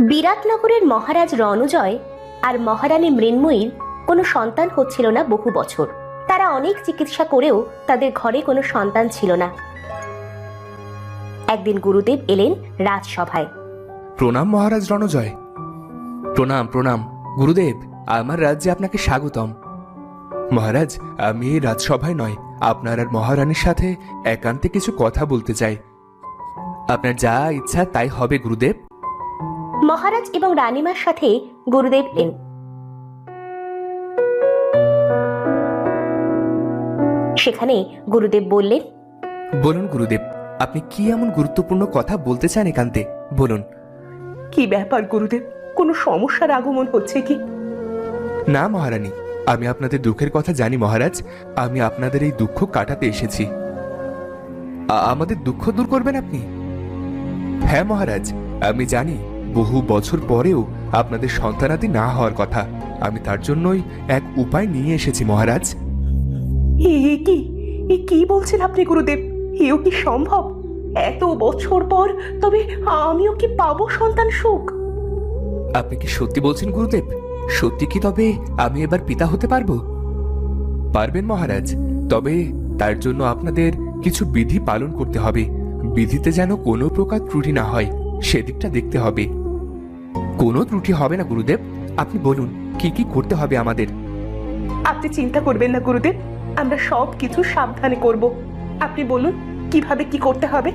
বিরাটনগরের মহারাজ রণজয় আর মহারানী মৃন্ময়ীর কোনো সন্তান হচ্ছিল না বহু বছর। তারা অনেক চিকিৎসা করেও তাদের ঘরে কোনো সন্তান ছিল না। একদিন গুরুদেব এলেন রাজসভায়। প্রণাম মহারাজ রণজয়। প্রণাম প্রণাম গুরুদেব, আমার রাজ্যে আপনাকে স্বাগতম। মহারাজ, আমি এই রাজসভায় নয়, আপনার আর মহারানীর সাথে একান্তে কিছু কথা বলতে চাই। আপনার যা ইচ্ছা তাই হবে গুরুদেব। মহারাজ এবং রানীমার সাথে গুরুদেব এলেন। সেখানে গুরুদেব বললেন, বলুন গুরুদেব, আপনি কি এমন গুরুত্বপূর্ণ কথা বলতে চান একান্তে? বলুন। কি ব্যাপার গুরুদেব, কোনো সমস্যার আগমন হচ্ছে কি? না মহারানী, আমি আপনাদের দুঃখের কথা জানি মহারাজ। আমি আপনাদের এই দুঃখ কাটাতে এসেছি। আমাদের দুঃখ দূর করবেন আপনি? হ্যাঁ মহারাজ, আমি জানি বহু বছর পরেও আপনাদের সন্তানাদি না হওয়ার কথা। আমি তার জন্যই এক উপায় নিয়ে এসেছি মহারাজ। কি বলছেন আপনি গুরুদেব? এও কি সম্ভব? এত বছর পর তবে আমিও কি পাবো সন্তান সুখ? আপনি কি সত্যি বলছেন গুরুদেব? সত্যি কি তবে আমি এবার পিতা হতে পারবো? পারবেন মহারাজ, তবে তার জন্য আপনাদের কিছু বিধি পালন করতে হবে। বিধিতে যেন কোনো প্রকার ত্রুটি না হয়, সেদিকটা দেখতে হবে। কোনো ত্রুটি হবে না গুরুদেব। আপনি বলুন কি কি করতে হবে আমাদের। আপনি চিন্তা করবেন না গুরুদেব, আমরা সব কিছু সাবধানে করব। আপনি বলুন কিভাবে কি করতে হবে।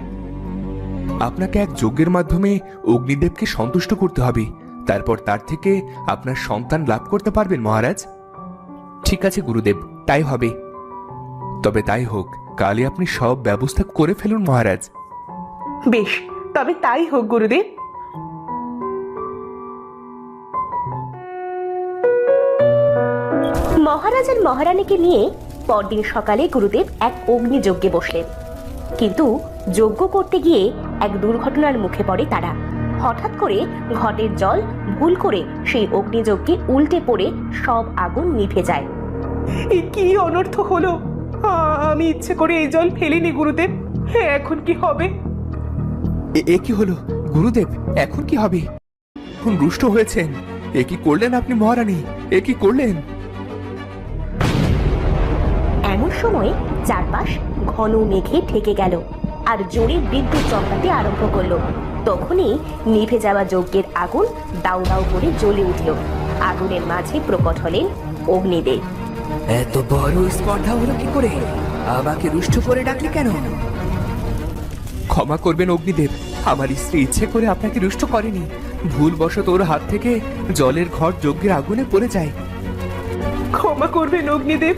আপনাকে এক যজ্ঞের মাধ্যমে অগ্নিদেবকে সন্তুষ্ট করতে হবে। তারপর তার থেকে আপনার সন্তান লাভ করতে পারবেন মহারাজ। ঠিক আছে গুরুদেব, তাই হবে। তবে তাই হোক, কালই আপনি সব ব্যবস্থা করে ফেলুন মহারাজ। বেশ, তবে তাই হোক গুরুদেব। মহারাজ আর মহারানীকে নিয়ে পরদিন সকালে গুরুদেব এক অগ্নিযজ্ঞে বসলেন। কিন্তু যজ্ঞ করতে গিয়ে এক দুর্ঘটনার মুখে পড়ে তারা। হঠাৎ করে ঘটের জল ভুল করে সেই অগ্নিযজ্ঞে উল্টে পড়ে সব আগুন নিভে যায়। কি অনর্থ হলো! আমি ইচ্ছে করে এই জল ফেলিনি গুরুদেব। এখন কি হবে? এ কি হলো গুরুদেব? এখন কি হবে? এখন রুষ্ট হয়েছেন। এ কি করলেন আপনি মহারানী? এ কি করলেন? এমন সময় চারপাশ ঘন মেঘে ঢেকে গেল আর জোরে বিদ্যুৎ চমকাতে আরম্ভ করলো। তখনই নিভে যাওয়া যজ্ঞের আগুন দাউ দাউ করে জ্বলে উঠল। আগুনের মাঝে প্রকট হলেন অগ্নিদেব। এত বড় স্পর্ধা হলো কি করে? আমাকে রুষ্ট করে ডাকলে কেন? ক্ষমা করবেন অগ্নিদেব, আমার স্ত্রী ইচ্ছে করে আপনাকে রুষ্ট করেনি। ভুলবশত ওর হাত থেকে জলের ঘট যজ্ঞের আগুনে পড়ে যায়। ক্ষমা করবেন অগ্নিদেব,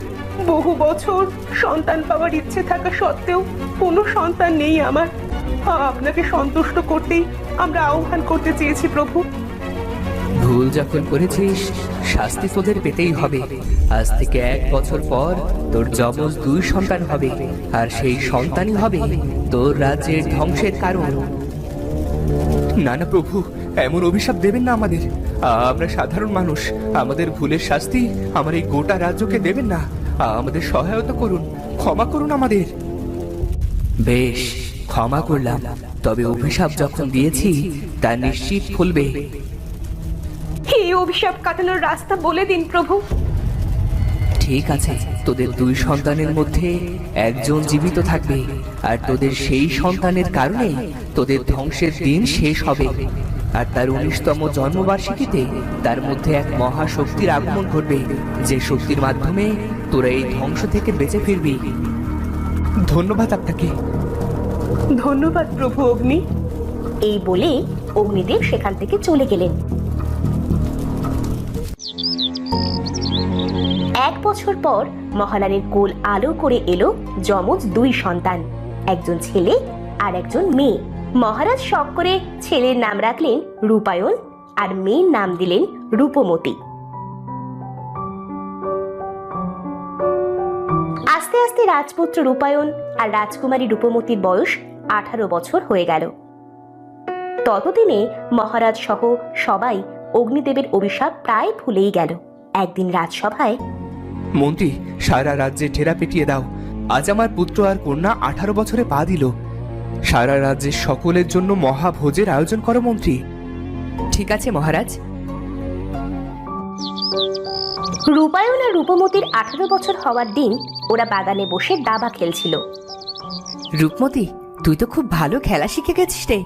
বহু বছর সন্তান পাওয়ার ইচ্ছে থাকা সত্ত্বেও কোনো সন্তান নেই আমার। আপনাকে সন্তুষ্ট করতেই আমরা আহ্বান করতে চেয়েছি প্রভু। ভুল যখন করেছিস, শাস্তি তোদের পেতেই হবে। আজ থেকে 1 বছর পর তোর যমজ 2 সন্তান হবে, আর সেই সন্তানই হবে তোর রাজ্যের ধ্বংসের কারণ। না না প্রভু, এমন অভিশাপ দেবেন না আমাদের। আমরা সাধারণ মানুষ, আমাদের ভুলের শাস্তি আমার এই গোটা রাজ্যকে দেবেন না। আমাদের সহায়তা করুন, ক্ষমা করুন আমাদের। বেশ, ক্ষমা করলাম, তবে অভিশাপ যখন দিয়েছি তা নিশ্চিত ফলবে। এই অভিশাপ কাটানোর রাস্তা বলে দিন প্রভু। ঠিক আছে, তোদের 2 সন্তানের মধ্যে একজন জীবিত থাকবে, আর তোদের সেই সন্তানের কারণে তোদের ধ্বংসের দিন শেষ হবে। আর তার 19তম জন্মবার্ষিকীতে তার মধ্যে এক মহাশক্তির আগমন ঘটবে, যে শক্তির মাধ্যমে তোরা এই ধ্বংস থেকে বেঁচে ফিরবি। ধন্যবাদ আপনাকে। ধন্যবাদ প্রভু অগ্নি। এই বলে অগ্নিদেব সেখান থেকে চলে গেলেন। 1 বছর পর মহারানীর কোল আলো করে এলো যমজ 2 সন্তান, একজন ছেলে আর একজন মেয়ে। মহারাজ শখ করে ছেলের নাম রাখলেন রূপায়ণ আর মেয়ের নাম দিলেন রূপমতী। আস্তে আস্তে রাজপুত্র রূপায়ণ আর রাজকুমারী রূপমতীর বয়স 18 বছর হয়ে গেল। ততদিনে মহারাজ সহ সবাই অগ্নিদেবের অভিশাপ প্রায় ভুলেই গেল। একদিন রাজসভায়, মন্ত্রী, সারা রাজ্যে ঠেরা পেটিয়ে দাও। আজ আমার পুত্র আর কন্যা 18 বছরে পা দিল। সারা রাজ্যের সকলের জন্য মহাভোজের আয়োজন করো মন্ত্রী। ঠিক আছে মহারাজ। রূপায়ণ আর রূপমতির 18 বছর হওয়ার দিন ওরা বাগানে বসে দাবা খেলছিল। রূপমতি, তুই তো খুব ভালো খেলা শিখে গেছিস রে।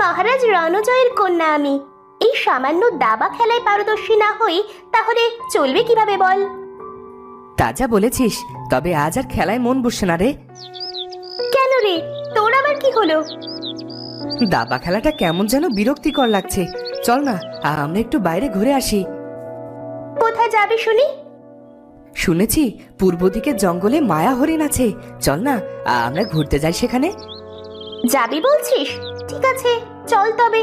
মহারাজ রণজয়ের কন্যা আমি, এই সামান্য দাবা খেলায় পারদর্শী না হই তাহলে চলবে কিভাবে বল? তা যা বলেছিস, তবে আজ আর খেলায় মন বসছে না রে। কেন রে, তোর আবার কি হলো? দাবা খেলাটা কেমন যেন বিরক্তিকর লাগছে। চল না, আমরা একটু বাইরে ঘুরে আসি। কোথায় যাবে শুনি? শুনেছি পূর্ব দিকে জঙ্গলে মায়া হরিণ আছে। চল না, আমরা ঘুরতে যাই সেখানে। যাবি বলছিস? ঠিক আছে, চল তবে।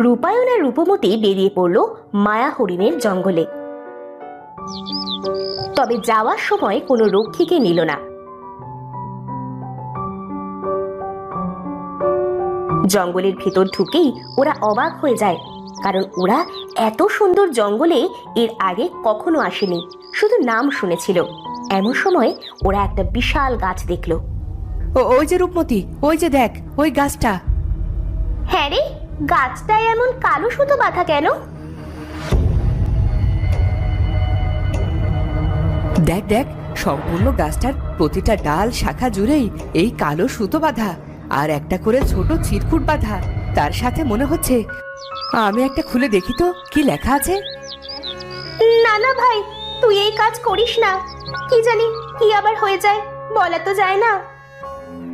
রূপায়ণ আর রূপমতি বেরিয়ে পড়ল মায়া হরিণের জঙ্গলে। তবে যাওয়ার সময় কোনো রক্ষীকে নিল না। জঙ্গলের ভিতর ঢুকেই ওরা অবাক হয়ে যায়, কারণ ওরা এত সুন্দর জঙ্গলে এর আগে কখনো আসেনি, শুধু নাম শুনেছিল। এমন সময় ওরা একটা বিশাল গাছ দেখলো। ওই যে রূপমতি, ওই যে দেখ, ওই গাছটা। হ্যাঁ রে, গাছটায় এমন কালো সুতো বাঁধা কেন? দেখ দেখ, সম্পূর্ণ গাছটার প্রতিটা ডাল শাখা জুড়েই এই কালো সুতো বাঁধা, আর একটা করে ছোট চিরকুট বাঁধা। তার সাথে মনে হচ্ছে, আমি একটা খুলে দেখি তো কি লেখা আছে। না না ভাই, তুই এই কাজ করিস না। কি জানি কি আবার হয়ে যায়, বলা তো যায় না।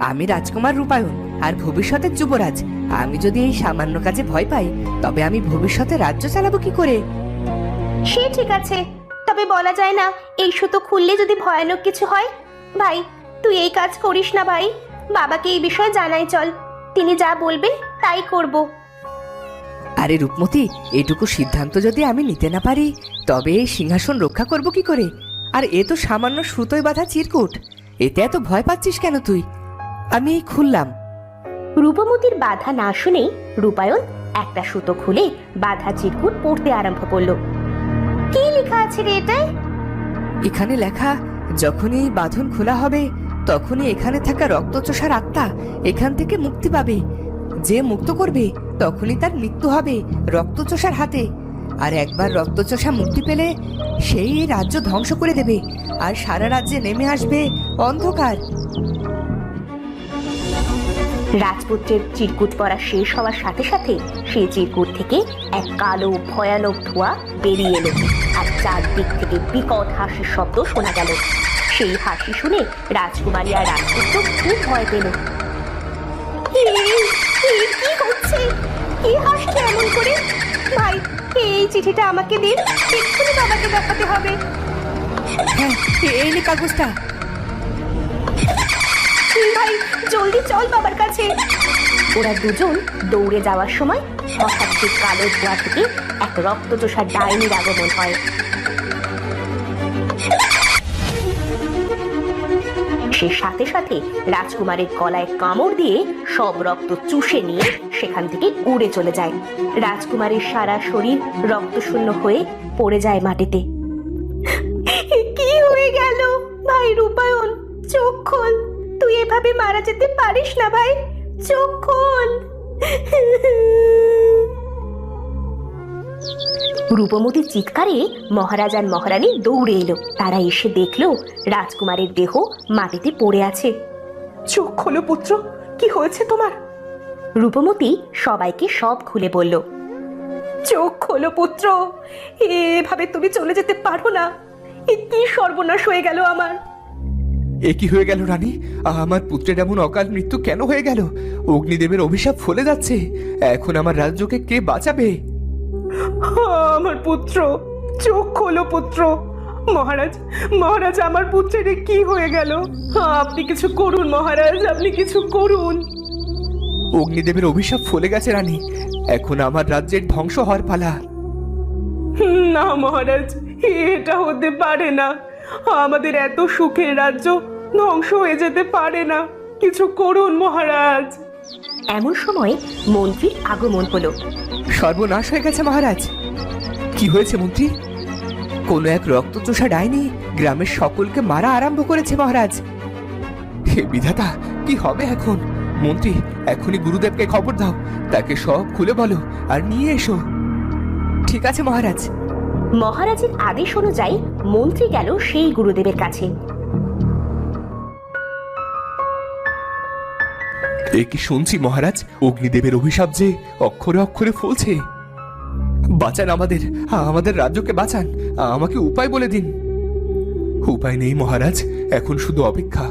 আমি রাজকুমার রূপায়ণ আর ভবিষ্যতের যুবরাজ। আমি যদি এই সামান্য কাজে ভয় পাই, তবে আমি ভবিষ্যতে রাজ্য চালাবো কি করে? সে ঠিক আছে, তবে বলা যায় না এই সুতো খুললে যদি ভয়ানক কিছু হয়। ভাই, তুই এই কাজ করিস না ভাই। বাবাকে এই বিষয়ে জানাই চল, তিনি যা বলবেন তাই করব। আরে রূপমতি, এটুকু সিদ্ধান্ত যদি আমি নিতে না পারি, তবে এই সিংহাসন রক্ষা করব কি করে? আর এ তো সামান্য সুতোয় বাঁধা চিরকুট, এতে এত ভয় পাচ্ছিস কেন তুই? আমি খুললাম। রূপমতির বাধা না শুনেই রূপায়ণ একটা সুতো খুলে বাধা চিরকুট পড়তে আরম্ভ করলো। কি লেখা আছে রে এটায়? এখানে লেখা, যখনই এই বাঁধন খোলা হবে, তখনই এখানে থাকা রক্তচোষার আত্মা এখান থেকে মুক্তি পাবে। যে মুক্ত করবে তখনই তার মৃত্যু হবে রক্তচোষার হাতে। আর একবার রক্তচোষা মুক্তি পেলে সেই রাজ্য ধ্বংস করে দেবে, আর সারা রাজ্যে নেমে আসবে অন্ধকার। রাজপুত্রের চিরকুট পড়া শেষ হওয়ার সাথে সাথে সেই চিরকুট থেকে এক কালো ভয়ানক ধোঁয়া বেরিয়ে এলো, আর চারদিক থেকে বিকট হাসির শব্দ শোনা গেল। সেই হাসি শুনে রাজকুমারী আর রাজপুত্র খুব ভয় পেল। কি হচ্ছে? কি হাসছে এমন করে? ভাই, এই চিঠিটা আমাকে দিন, এক্ষুনি বাবাকে দেখাতে হবে। হ্যাঁ, এই নে কাগজটা। ভাই, জলদি চল বাবার কাছে। ওরা দুজন দৌড়ে যাওয়ার সময় হঠাৎ সেই কালো ধোঁয়া থেকে এক রক্তচোষা ডাইনির আগমন হয়। সে সাথে সাথে রাজকুমারের গলায় কামড় দিয়ে সব রক্ত চুষে নিয়ে সেখান থেকে উড়ে চলে যায়। রাজকুমারের সারা শরীর রক্তশূন্য হয়ে পড়ে যায় মাটিতে। কি হয়ে গেল ভাই রূপায়ণ? চোখ খোল, তুই এভাবে মারা যেতে পারিস না ভাই, চোখ খোল। রূপমতির চিৎকারে মহারাজ আর মহারানী দৌড়ে এলো। তারা এসে দেখলো রাজকুমারের দেহ মাটিতে পড়ে আছে। চোখ খোলো পুত্র, কি হয়েছে তোমার? রূপমতি সবাইকে সব খুলে বলল। চোখ খোলো পুত্র, এভাবে তুমি চলে যেতে পারো না। এ কি সর্বনাশ হয়ে গেল আমার। এ কি হয়ে গেল রানী? আমার পুত্রের এমন অকাল মৃত্যু কেন হয়ে গেল? অগ্নিদেবের অভিশাপ ফলে যাচ্ছে, এখন আমার রাজ্যকে কে বাঁচাবে? আমার পুত্র, চোখ খোলো পুত্র। মহারাজ, মহারাজ, আমার পুত্রের কি হয়ে গেল? আপনি কিছু করুন মহারাজ, আপনি কিছু করুন। অগ্নিদেবের অভিশাপ ফলে গেছে রানী, এখন আমার রাজ্যের ধ্বংস হওয়ার পালা। না মহারাজ, এটা হতে পারে না। আমাদের এত সুখের রাজ্য ধ্বংস হয়ে যেতে পারে না। কিছু করুন মহারাজ। এমন সময় মন্ত্রীর আগমন হলো। সর্বনাশ হয়ে গেছে মহারাজ। কি হয়েছে মন্ত্রী? কোন এক রক্তচোষা ডাইনি গ্রামের সকলকে মারা আরম্ভ করেছে মহারাজ। হে বিধাতা, কি হবে এখন? মন্ত্রী, এখনই গুরুদেবকে খবর দাও, তাকে সব খুলে বলো আর নিয়ে এসো। ঠিক আছে মহারাজ। মহারাজের আদেশ অনুযায়ী মন্ত্রী গেল সেই গুরুদেবের কাছে। এ কি শুনছি মহারাজ, অগ্নিদেবের অভিশাপ যে অক্ষরে অক্ষরে ফলছে। বাঁচান আমাদের, আমাদের রাজ্যকে বাঁচান, আমাকে উপায় বলে দিন। উপায় নেই মহারাজ, এখন শুধু অপেক্ষা।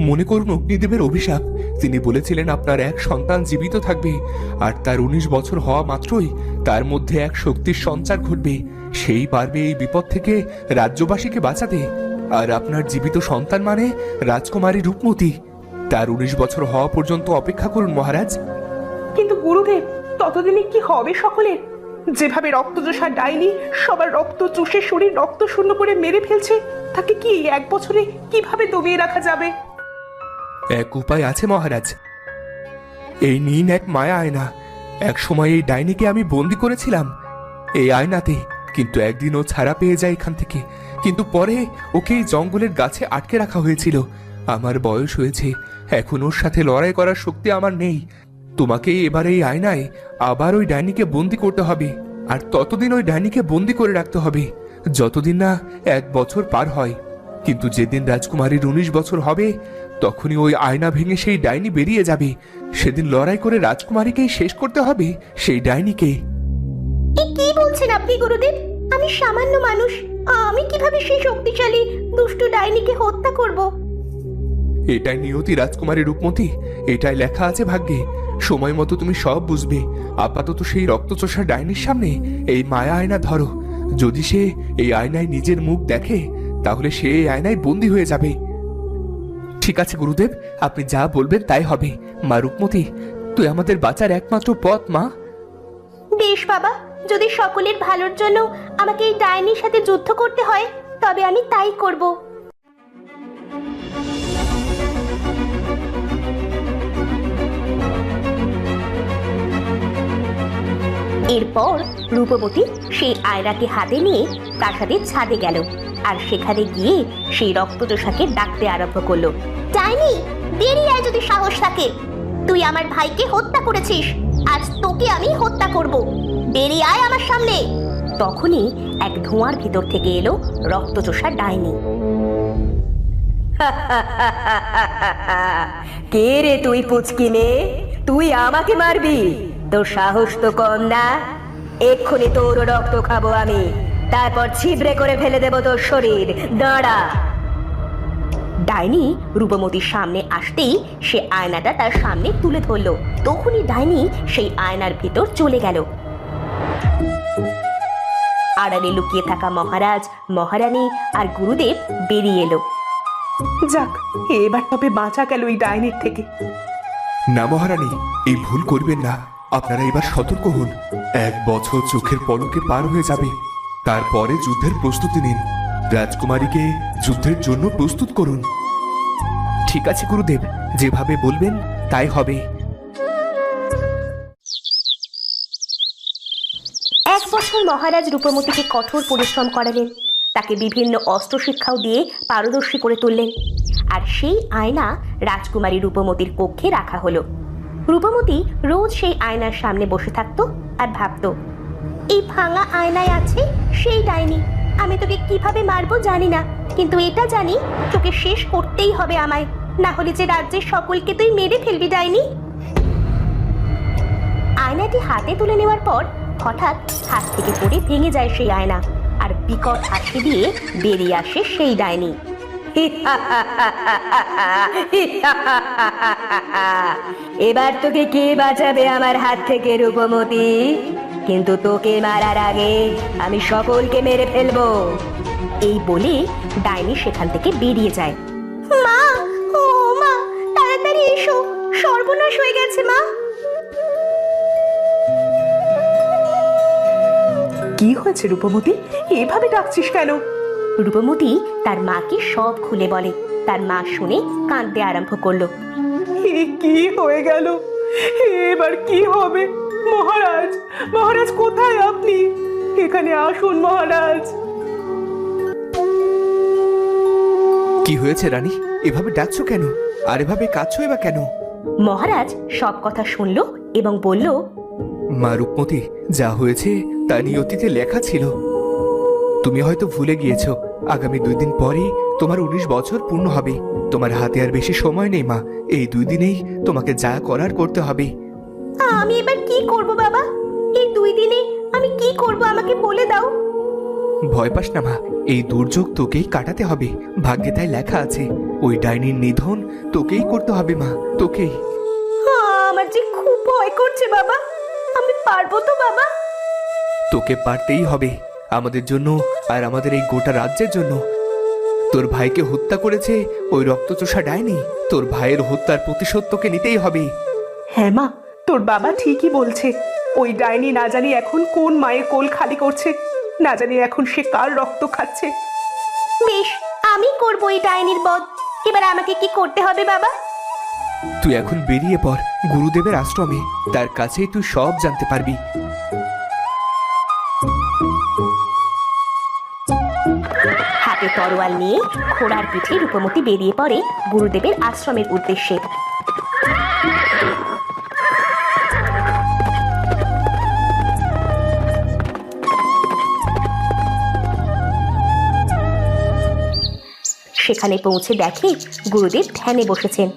মনে করুন অগ্নিদেবের অভিশাপ, তিনি বলেছিলেন আপনার এক সন্তান জীবিত থাকবে, আর তার 19 বছর হওয়া মাত্রই তার মধ্যে এক শক্তির সঞ্চার ঘটবে, সেই পারবে এই বিপদ থেকে রাজ্যবাসীকে বাঁচাতে। আর আপনার জীবিত সন্তান মানে রাজকুমারী রূপমতী। তার 19 বছর হওয়া পর্যন্ত অপেক্ষা করুন মহারাজ। কিন্তু গুরুদেব, ততদিনে কি হবে সকলের? যেভাবে রক্তচোষা ডাইনি সবার রক্ত চুষে শরীর রক্ত শূন্য করে মেরে ফেলছে, তাকে কি এই 1 বছরে কিভাবে দমিয়ে রাখা যাবে? এক উপায় আছে মহারাজ। এই নিন এক মায়া আয়না। এক সময় এই ডাইনিকে আমি বন্দি করেছিলাম এই আয়নাতে, কিন্তু একদিন ও ছাড়া পেয়ে যায় এখান থেকে। কিন্তু পরে ওকে এই জঙ্গলের গাছে আটকে রাখা হয়েছিল। আমার বয়স হয়েছে, এখন ওর সাথে লড়াই করার শক্তি আমার নেই। তোমাকে এবার এই আয়নায় আবার ওই ডাইনিকে বন্দি করতে হবে, আর ততদিন ওই ডাইনিকে বন্দি করে রাখতে হবে যতদিন না 1 বছর পার হয়। কিন্তু যেদিন রাজকুমারীর 19 বছর হবে, তখনই ওই আয়না ভেঙে সেই ডাইনি বেরিয়ে যাবে। সেদিন লড়াই করে রাজকুমারীকেই শেষ করতে হবে, সেই ডাইনিকে। এ কি বলছেন আপনি গুরুদেব? আমি সামান্য মানুষ, আমি কিভাবে সেই শক্তিশালী দুষ্টু ডাইনিকে হত্যা করব? এটাই নিয়তি রাজকুমারী রূপমতী, এটাই লেখা আছে ভাগ্যে। সময় মতো তুমি সব বুঝবে। আপাতত সেই রক্তচোষা ডাইনির সামনে এই মায়া আয়না ধরো। যদি সে এই আয়নায় নিজের মুখ দেখে, তাহলে সে এই আয়নায় বন্দী হয়ে যাবে। ঠিক আছে গুরুদেব, আপনি যা বলবেন তাই হবে। মা রূপমতী, তুই আমাদের বাঁচার একমাত্র পথ মা। বেশ বাবা, যদি সকলের ভালোর জন্য আমাকে এই ডাইনির সাথে যুদ্ধ করতে হয়, তবে আমি তাই করব। এরপর রূপবতী সেই আয়নাকে হাতে নিয়ে প্রাসাদের ছাদে গেল, আর সেখানে গিয়ে সেই রক্তচোষাকে ডাকতে আরম্ভ করলো। ডাইনি, বেরিয়ে আয় যদি সাহস থাকে। তুই আমার ভাইকে হত্যা করেছিস, আজ তোকে আমি হত্যা করব। বেরিয়ে আয় আমার সামনে। তখনই এক ধোঁয়ার ভিতর থেকে এলো রক্তচোষা ডাইনি। কে রে তুই পুচকি মেয়ে? তুই আমাকে মারবি? তোর সাহস তো কম না। এক্ষুনি তোর রক্ত খাবো আমি, তারপর ছিদ্রে করে ফেলে দেব তোর শরীর। দাঁড়া। ডাইনি রূপমতীর সামনে আসতেই সে আয়নাটা তার সামনে তুলে ধরল। তখনই ডাইনি সেই আয়নার ভিতর চলে গেল। আড়ালে লুকিয়ে থাকা মহারাজ, মহারানী আর গুরুদেব বেরিয়ে এলো। যাক, এবার তবে বাঁচা গেল এই ডাইনির থেকে। না মহারানী, এই ভুল করবেন না। আপনারা এবার সতর্ক হন। 1 বছর চোখের পলকে পার হয়ে যাবে, তারপরে যুদ্ধের প্রস্তুতি নিন। রাজকুমারীকে যুদ্ধের জন্য প্রস্তুত করুন। ঠিক আছে গুরুদেব, যেভাবে বলবেন তাই হবে। 1 বছর মহারাজ রূপমতীকে কঠোর পরিশ্রম করালেন, তাকে বিভিন্ন অস্ত্র শিক্ষাও দিয়ে পারদর্শী করে তুললেন। আর সেই আয়না রাজকুমারী রূপমতীর কক্ষে রাখা হলো। রূপমতী রোজ সেই আয়নার সামনে বসে থাকতো আর ভাবতো, এই ভাঙা আয়নায় আছে সেই ডাইনি। আমি তোকে কিভাবে মারবো জানি না, কিন্তু এটা জানি তোকে শেষ করতেই হবে আমায়, না হলে যে রাজ্যের সকলকে তুই মেরে ফেলবি ডাইনি। আয়নাটি হাতে তুলে নেওয়ার পর হঠাৎ হাত থেকে পড়ে ভেঙে যায় সেই আয়না, আর বিকট হাসি দিয়ে বেরিয়ে আসে সেই ডাইনি। এবার তোকে কে বাঁচাবে আমার হাত থেকে রূপমতী? কিন্তু তোকে মারার আগে আমি সকলকে মেরে ফেলবো। এই বলে ডাইনি সেখান থেকে বেরিয়ে যায়। মা, ও মা, তাড়াতাড়ি এসো, সর্বনাশ হয়ে গেছে মা। কি হয়েছে রূপমতী? এভাবে ডাকছিস কেন? রূপমতী তার মাকে সব খুলে বলে। তার মা শুনে কাঁদতে আরম্ভ করলো। এ কি হয়ে গেল? এবার কি হবে? মহারাজ, মহারাজ কোথায় আপনি? এখানে আসুন মহারাজ। কি হয়েছে রানী? এভাবে ডাকছো কেন? আর এভাবে কাঁদছো বা কেন? মহারাজ সব কথা শুনল এবং বলল, মা রূপমতি, যা হয়েছে তা নিয়তিতে লেখা ছিল। তুমি হয়তো ভুলে গিয়েছো, আগামী 2 দিন পরেই তোমার 19 বছর পূর্ণ হবে। তোমার হাতে আর বেশি সময় নেই মা, এই 2 দিনেই তোমাকে যা করার করতে হবে। আমি এবার কি করব বাবা? এই 2 দিনে আমি কি করব আমাকে বলে দাও। ভয় পাস না মা, এই দুর্যোগ তোকেই কাটাতে হবে। ভাগ্যে তাই লেখা আছে, ওই ডাইনির নিধন তোকেই করতে হবে মা, তোকেই। আমার যে খুব ভয় করছে বাবা, আমি পারবো তো বাবা? তোকে পারতেই হবে, আমাদের জন্য আর আমাদের এই গোটা রাজ্যের জন্য। তোর ভাইকে হত্যা করেছে ওই রক্তচোষা ডাইনি, তোর ভাইয়ের হত্যার প্রতিশোধ তোকে নিতেই হবে। হ্যাঁ মা, তোর বাবা ঠিকই বলছে। ওই ডাইনি না জানি এখন কোন মায়ের কোল খালি করছে, না জানি এখন সে কার রক্ত খাচ্ছে। বেশ, আমি করব এই ডাইনির বধ। এবার আমাকে কি করতে হবে বাবা? তুই এখন বেরিয়ে পড় গুরুদেবের আশ্রমে, তার কাছেই তুই সব জানতে পারবি। হাতে তরোয়াল নিয়ে ঘোড়ার পিঠে রূপমতি বেরিয়ে পড়ে গুরুদেবের আশ্রমের উদ্দেশ্যে। সেখানে পৌঁছে দেখে গুরুদেব ধ্যানে বসেছেন।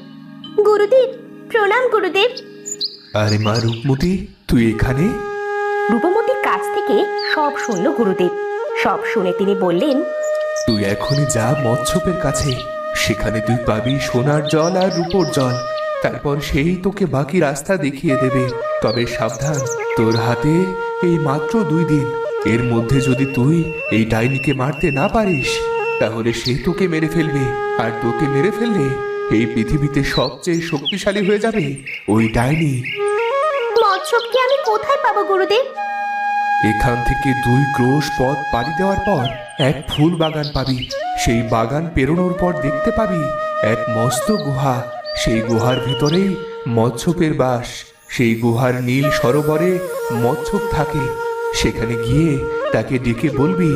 গুরুদেব প্রণাম গুরুদেব। আরে মা রূপমতি, তুই এখানে? রূপমতির কাছ থেকে সব শুনল গুরুদেব। সব শুনে তিনি বললেন, তুই এখনই যা মৎস্যপের কাছে, সেখানে তুই পাবি সোনার জল আর রূপোর জল। তারপর সেই তোকে বাকি রাস্তা দেখিয়ে দেবে। তবে সাবধান, তোর হাতে এই মাত্র 2 দিন, এর মধ্যে যদি তুই এই ডাইনিকে মারতে না পারিস তাহলে সে তোকে মেরে ফেলবে। আর তোকে মেরে ফেললে এই পৃথিবীতে সবচেয়ে শক্তিশালী হয়ে যাবে ওই ডাইনি। মৎস্যকে আমি কোথায় পাবো গুরুদেব? এখান থেকে 2 ক্রোশ পথ পাড়ি দেওয়ার পর এক ফুল বাগান পাবি। সেই বাগান পেরোনোর পর দেখতে পাবি এক মস্ত গুহা। সেই গুহার ভিতরেই মৎস্যপের বাস। সেই গুহার নীল সরোবরে মৎস্যপ থাকে। সেখানে গিয়ে তাকে ডেকে বলবি,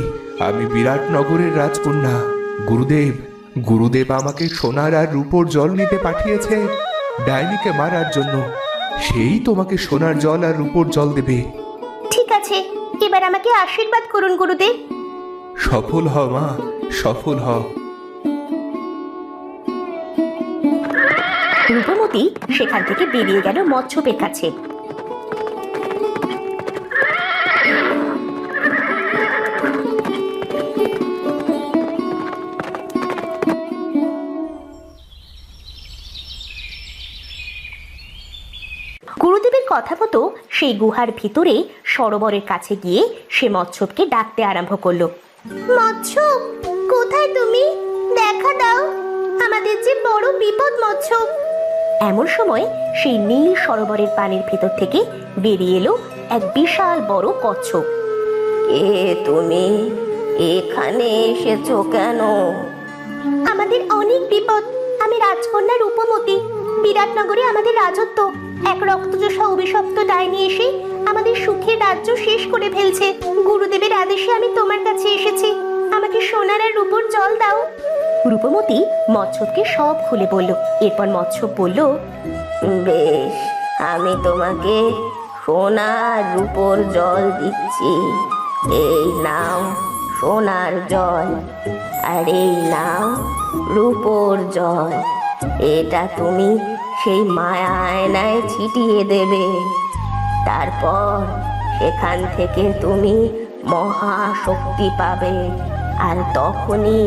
আমি বিরাটনগরের রাজকন্যা। গুরুদেব আমাকে সোনার আর রূপোর জল নিতে পাঠিয়েছে ডাইনিকে মারার জন্য। সেই তোমাকে সোনার জল আর রূপোর জল দেবে। ঠিক আছে, এবার আমাকে আশীর্বাদ করুন গুরুদেব। সফল হ মা, সফল হ। রূপমতি সেখান থেকে বেরিয়ে গেল মৎস্যপের কাছে। গুরুদেবের কথা মতো সেই গুহার ভিতরে সরোবরের কাছে গিয়ে সে মৎস্যকে ডাকতে আরম্ভ করলো। মৎস্যপ, কোথায় তুমি? দেখা দাও, আমাদের যে বড় বিপদ মৎস্যপ। এমন সময় সেই নীল সরোবরের পানির ভেতর থেকে বেরিয়ে এলো এক বিশাল বড় কচ্ছপ। কে তুমি? এখানে এসেছো কেন? আমাদের অনেক বিপদ। আমি রাজকন্যা রূপমতি। বিরাটনগরে আমাদের রাজত্ব। এক রক্তচোষা অভিশপ্ত ডাইনি এসে আমাদের সুখের রাজ্য শেষ করে ফেলছে। গুরুদেবের আদেশে আমি তোমার কাছে এসেছি। আমাকে সোনার আর রূপোর জল দাও। রূপমতি মৎস্যকে সব খুলে বলল। এরপর মৎস্য বলল, বেশ, আমি তোমাকে সোনার রূপোর জল দিচ্ছি। এই নাও সোনার জল, আর এই নাও রূপোর জল। এটা তুমি সেই মায়া আয়নায় ছিটিয়ে দেবে। তারপর সেখান থেকে তুমি মহাশক্তি পাবে। আর তখনই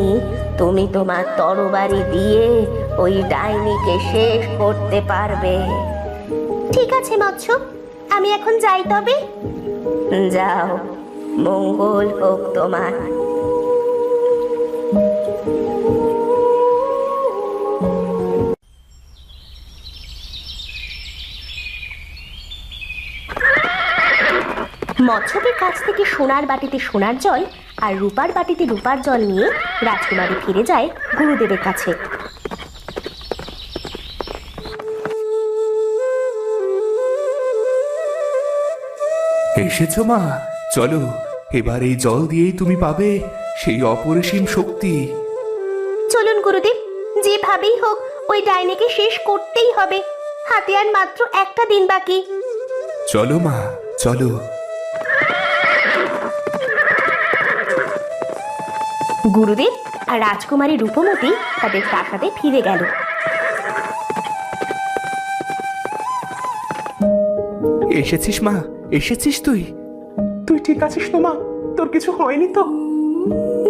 তুমি তোমার তরবারি দিয়ে ওই ডাইনিকে শেষ করতে পারবে। ঠিক আছে মৎস্য, আমি এখন যাই তবে। যাও, মঙ্গল হোক তোমার। মৎস্যের কাছ থেকে সোনার বাটিতে সোনার জল আর রূপার বাটিতে রূপার জল নিয়ে রাজকুমারী ফিরে যায় গুরুদেবের কাছে। এসেছো মা, চলো, এবার এই জল দিয়েই তুমি পাবে সেই অপরিসীম শক্তি। চলুন গুরুদেব, যেভাবেই হোক ওই ডাইনিকে শেষ করতেই হবে। হাতে আর মাত্র একটা দিন বাকি। চলো মা, চলো। গুরুদেব আর রাজকুমারী রূপমতি তাদের প্রাসাদে ফিরে গেল। এসেছিস মা, এসেছিস তুই? তুই ঠিক আছিস তো মা? তোর কিছু হয়নি তো?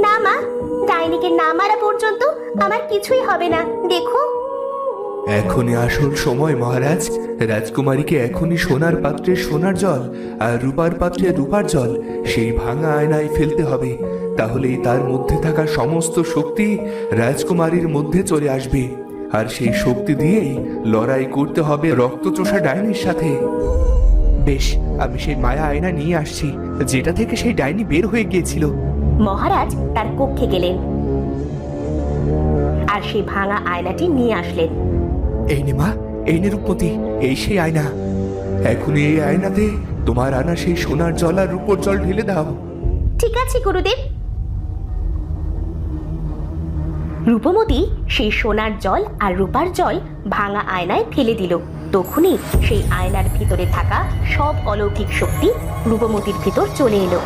না মা, ডাইনিকে না মারা পর্যন্ত আমার কিছুই হবে না, দেখো। এখনই আসল সময় মহারাজ। রাজকুমারীকে এখনই সোনার পাত্রে সোনার জল আর রূপার পাত্রে রূপার জল সেই ভাঙা আয়নায় ফেলতে হবে। তাহলেই তার মধ্যে থাকা সমস্ত শক্তি রাজকুমারীর মধ্যে চলে আসবে, আর সেই শক্তি দিয়েই লড়াই করতে হবে রক্তচোষা ডাইনির সাথে। বেশ, আমি সেই মায়া আয়না নিয়ে আসছি, যেটা থেকে সেই ডাইনি বের হয়ে গিয়েছিল। মহারাজ তার কক্ষে গেলেন আর সেই ভাঙা আয়নাটি নিয়ে আসলেন। এই নে মা, এই নে রূপমতি, এই সেই আয়না। এখনই এই আয়নাতে তোমার আনা সেই সোনার জল আর রূপোর জল ঢেলে দাও। ঠিক আছে গুরুদেব। রূপমতি সেই সোনার জল আর রূপার জল ভাঙা আয়নায় ফেলে দিল। তখনই সেই আয়নার ভিতরে থাকা সব অলৌকিক শক্তি রূপমতির ভিতর চলে এলো।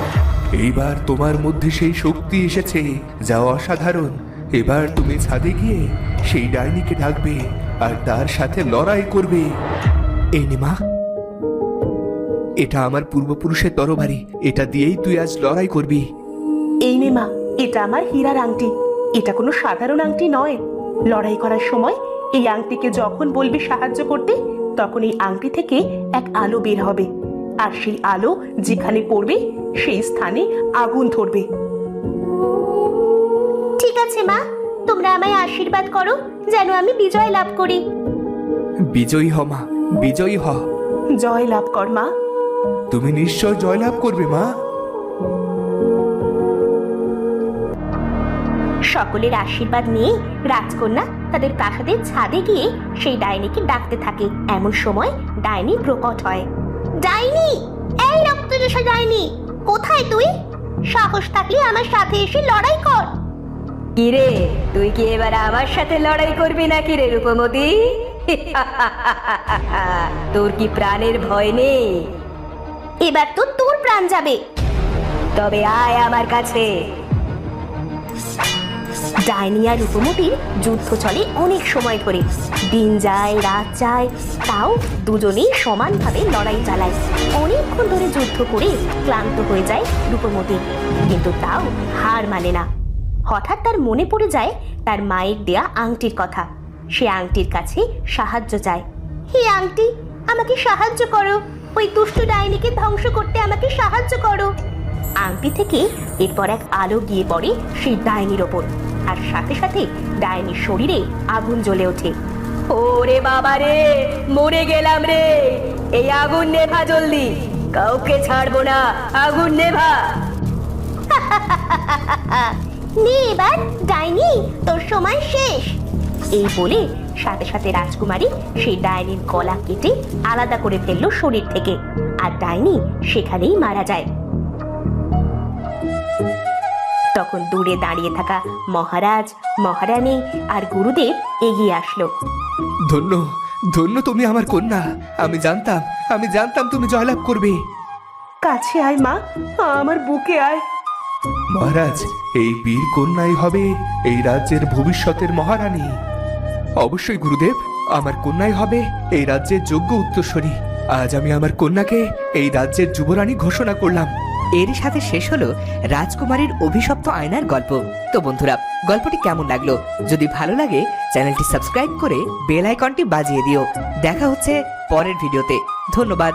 এইবার তোমার মধ্যে সেই শক্তি এসেছে, যা অসাধারণ। এবার তুমি ছাদে গিয়ে সেই ডাইনিকে ডাকবে আর তার সাথে লড়াই করবে। এই নে মা, এটা আমার পূর্বপুরুষের তরবারি, এটা দিয়েই তুই আজ লড়াই করবি। এই নে মা, এটা আমার হীরার আংটি। এটা কোনো সাধারণ আংটি নয়। লড়াই করার সময় এই আংটিকে যখন বলবি সাহায্য করতে, তখন এই আংটি থেকে এক আলো বের হবে, আর সেই আলো যেখানে পড়বে সেই স্থানে আগুন ধরবে। ঠিক আছে মা, তোমরা আমায় আশীর্বাদ করো যেন আমি বিজয় লাভ করি। বিজয়ী হ মা, বিজয়ী হ। জয় লাভ কর মা। তুমি নিশ্চয় জয়লাভ করবে মা। সকলের আশীর্বাদ নিয়ে রাজকন্যা তাদের প্রাসাদের ছাদে গিয়ে সেই ডাইনিকে ডাকতে থাকে। এমন সময় ডাইনি প্রকট হয়। ডাইনি, এই রক্তচোষা ডাইনি, কোথায় তুই? সাহস থাকলে আমার সাথে এসে লড়াই কর। কিরে, তুই কি এবার আমার সাথে লড়াই করবি নাকি রে রূপমতি? তোর কি প্রাণের ভয় নেই? এবার তো তোর প্রাণ যাবে। তবে আয় আমার কাছে। ডাইনি আর রূপমতির যুদ্ধ চলে অনেক সময় ধরে। দিন যায়, রাত যায়, তাও দুজনেই সমানভাবে লড়াই চালায়। অনেকক্ষণ ধরে যুদ্ধ করে ক্লান্ত হয়ে যায় রূপমতি, কিন্তু তাও হার মানে না। হঠাৎ তার মনে পড়ে যায় তার মায়ের দেয়া আংটির কথা। সে আংটির কাছে সাহায্য চায়। হে আংটি, আমাকে সাহায্য করো, ওই দুষ্টু ডাইনিকে ধ্বংস করতে আমাকে সাহায্য করো। আংটি থেকে এরপর এক আলো গিয়ে পড়ে সেই ডাইনির ওপর, আর সাথে সাথে ডাইনির শরীরে আগুন জ্বলে ওঠে। ওরে বাবা রে, মরে গেলাম রে। এই আগুন নেভা জলদি, কাউকে ছাড়বো না, আগুন নেভা। নে এবার ডাইনি, তোর সময় শেষ। এই বলে সাথে সাথে রাজকুমারী সেই ডাইনির গলা কেটে আলাদা করে ফেললো শরীর থেকে, আর ডাইনি সেখানেই মারা যায়। তখন দূরে দাঁড়িয়ে থাকা মহারাজ, মহারানী আর গুরুদেব এগিয়ে আসলো। ধন্য, ধন্য তুমি আমার কন্যা। আমি জানতাম তুমি জয়লাভ করবে। কাছে আয় মা, আমার বুকে আয়। মহারাজ, এই বীর কন্যাই হবে এই রাজ্যের ভবিষ্যতের মহারানী। অবশ্যই গুরুদেব, আমার কন্যাই হবে এই রাজ্যের যোগ্য উত্তরসূরি। আজ আমি আমার কন্যাকে এই রাজ্যের যুবরানী ঘোষণা করলাম। এরই সাথে শেষ হলো রাজকুমারীর অভিশপ্ত আয়নার গল্প। তো বন্ধুরা, গল্পটি কেমন লাগলো? যদি ভালো লাগে চ্যানেলটি সাবস্ক্রাইব করে বেল আইকনটি বাজিয়ে দিও। দেখা হচ্ছে পরের ভিডিওতে। ধন্যবাদ।